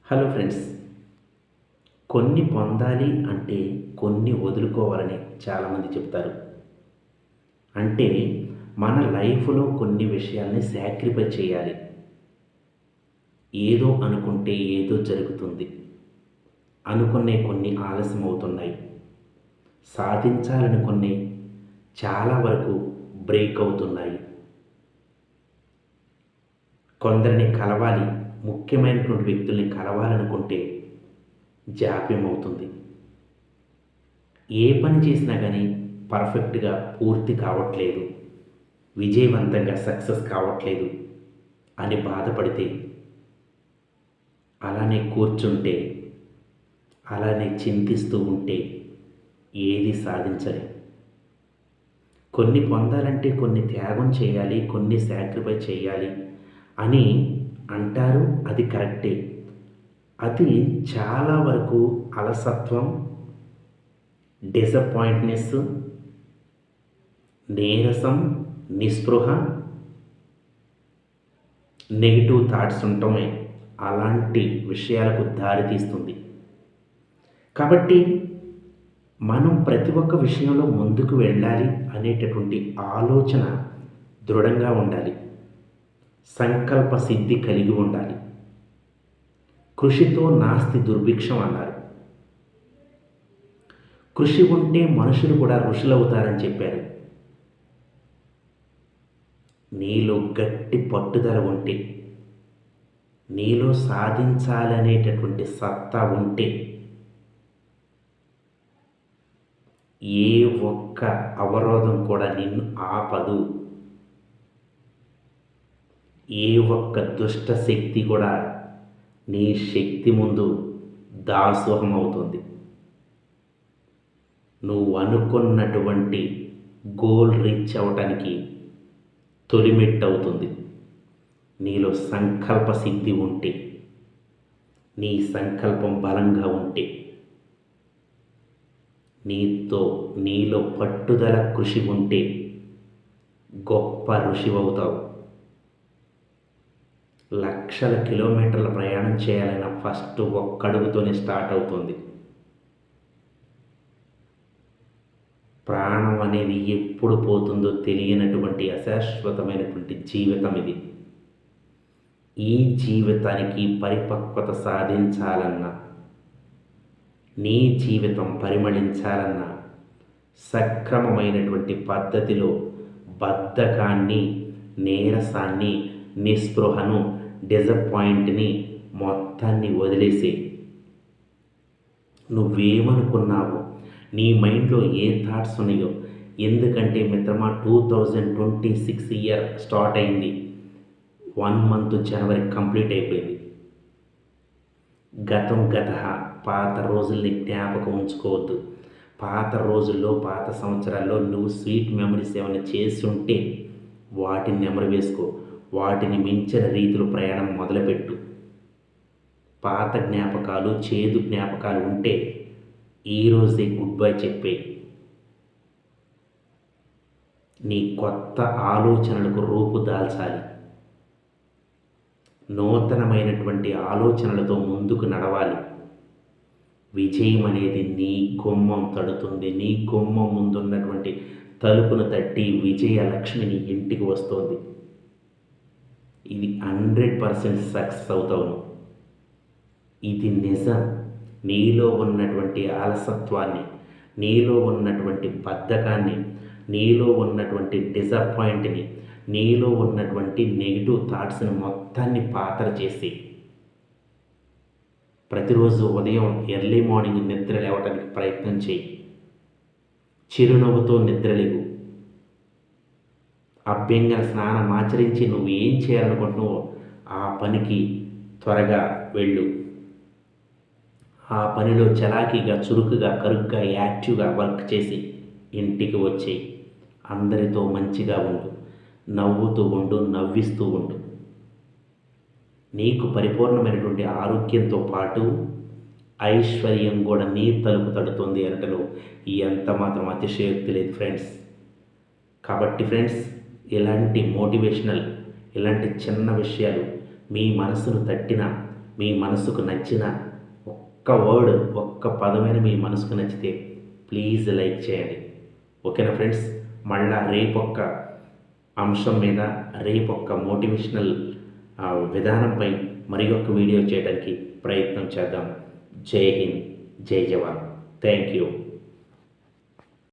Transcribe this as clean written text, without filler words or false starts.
Hello friends. కొన్ని పొందాలి అంటే కొన్ని వదులుకోవాలని చాలామంది చెప్తారు. అంటే మన లైఫ్‌లో కొన్ని విషయాల్ని సాక్రిఫై చేయాలి. ఏదో అనుకుంటే ఏదో జరుగుతుంది. అనుకున్నయి కొన్ని ఆలస్యం అవుతున్నాయి. సాధించాలనుకున్నయి చాలా వరకు బ్రేక్ అవుతున్నాయి. కొందరిని కలవాలి, ముఖ్యమైనటువంటి వ్యక్తుల్ని కలవాలనుకుంటే జాప్యం అవుతుంది. ఏ పని చేసినా గానీ పర్ఫెక్ట్‌గా పూర్తి కావట్లేదు, విజయవంతంగా సక్సెస్ కావట్లేదు అని బాధపడితే, అలానే కూర్చుంటే, అలానే చింతిస్తూ ఉంటే ఏది సాధించలేం. కొన్ని పొందాలంటే కొన్ని త్యాగం చేయాలి, కొన్ని సాక్రిఫై చేయాలి అని అంటారు. అది కరెక్టే. అది చాలా వరకు అలసత్వం, డిసప్పాయింట్‌నెస్, నీరసం, నిస్పృహ, నెగెటివ్ థాట్స్ ఉండటమే అలాంటి విషయాలకు దారితీస్తుంది. కాబట్టి మనం ప్రతి ఒక్క విషయంలో ముందుకు వెళ్ళాలి అనేటటువంటి ఆలోచన దృఢంగా ఉండాలి. సంకల్ప సిద్ధి కలిగి ఉండాలి. కృషితో నాస్తి దుర్భిక్షం అన్నారు. కృషి ఉంటే మనుషులు కూడా ఋషులవుతారని చెప్పారు. నీలో గట్టి పట్టుదల ఉంటే, నీలో సాధించాలనేటటువంటి సత్తా ఉంటే, ఏ ఒక్క అవరోధం కూడా నిన్ను ఆపదు. ఏ ఒక్క దుష్ట శక్తి కూడా నీ శక్తి ముందు దాసోహం అవుతుంది. నువ్వు అనుకున్నటువంటి గోల్ రీచ్ అవ్వటానికి తొలిమెట్టు అవుతుంది. నీలో సంకల్ప సిద్ధి ఉంటే, నీ సంకల్పం బలంగా ఉంటే, నీలో పట్టుదల కృషి ఉంటే గొప్ప ఋషివవుతావు. లక్షల కిలోమీటర్ల ప్రయాణం చేయాలన్నా ఫస్ట్ ఒక్కడుగుతోనే స్టార్ట్ అవుతుంది. ప్రాణం అనేది ఎప్పుడు పోతుందో తెలియనటువంటి అశాశ్వతమైనటువంటి జీవితం ఇది. ఈ జీవితానికి పరిపక్వత సాధించాలన్నా, నీ జీవితం పరిమళించాలన్నా, సక్రమమైనటువంటి పద్ధతిలో బద్ధకాన్ని, నీరసాన్ని, నిస్పృహను, డిసప్పాయింట్ని మొత్తాన్ని వదిలేసి, నువ్వేమనుకున్నావో, నీ మైండ్లో ఏ థాట్స్ ఉన్నాయో, ఎందుకంటే మిత్రమా 2026 ఇయర్ స్టార్ట్ అయింది. 1 మంత్ జనవరి కంప్లీట్ అయిపోయింది. గతం గతః, పాత రోజుల్ని జ్ఞాపకం ఉంచుకోవద్దు. పాత రోజుల్లో, పాత సంవత్సరాల్లో నువ్వు స్వీట్ మెమరీస్ ఏమైనా చేసి ఉంటే వాటిని నెమరు వేసుకో. వాటిని మించిన రీతిలో ప్రయాణం మొదలుపెట్టు. పాత జ్ఞాపకాలు, చేదు జ్ఞాపకాలు ఉంటే ఈరోజే గుడ్ బై చెప్పే. నీ కొత్త ఆలోచనలకు రూపు దాల్చాలి. నూతనమైనటువంటి ఆలోచనలతో ముందుకు నడవాలి. విజయం అనేది నీ గుమ్మం తడుతుంది. నీ గుమ్మం ముందున్నటువంటి తలుపును తట్టి విజయలక్ష్మి నీ ఇంటికి వస్తుంది. ఇది 100% సక్సెస్ అవుతావు. ఇది నిజం. నీలో ఉన్నటువంటి అలసత్వాన్ని, నీలో ఉన్నటువంటి బద్ధకాన్ని, నీలో ఉన్నటువంటి డిసప్పాయింట్ని, నీలో ఉన్నటువంటి నెగిటివ్ థాట్స్ని మొత్తాన్ని పాతర చేసి, ప్రతిరోజు ఉదయం ఎర్లీ మార్నింగ్ నిద్ర లేవటానికి ప్రయత్నం చేయి. చిరునవ్వుతో నిద్రలేవు. అభ్యంగన స్నానం ఆచరించి నువ్వు ఏం చేయాలనుకుంటున్నావో ఆ పనికి త్వరగా వెళ్ళు. ఆ పనిలో చలాకీగా, చురుకుగా, కరుగ్గా, యాక్టివ్గా వర్క్ చేసి ఇంటికి వచ్చేయి. అందరితో మంచిగా ఉండు, నవ్వుతూ ఉండు, నవ్విస్తూ ఉండు. నీకు పరిపూర్ణమైనటువంటి ఆరోగ్యంతో పాటు ఐశ్వర్యం కూడా నీ తలుపు తడుతుంది అనటలో ఎంత మాత్రం అతిశయోక్తి లేదు ఫ్రెండ్స్. కాబట్టి ఫ్రెండ్స్, ఇలాంటి మోటివేషనల్, ఇలాంటి చిన్న విషయాలు మీ మనసును తట్టినా, మీ మనసుకు నచ్చిన ఒక్క వర్డ్, ఒక్క పదమైన మీ మనసుకు నచ్చితే ప్లీజ్ లైక్ చేయండి. ఓకేనా ఫ్రెండ్స్? మళ్ళా రేపొక్క అంశం మీద, రేపొక్క మోటివేషనల్ విధానంపై మరి ఒక వీడియో చేయడానికి ప్రయత్నం చేద్దాం. జై హింద్, జై జవాన్. Thank you.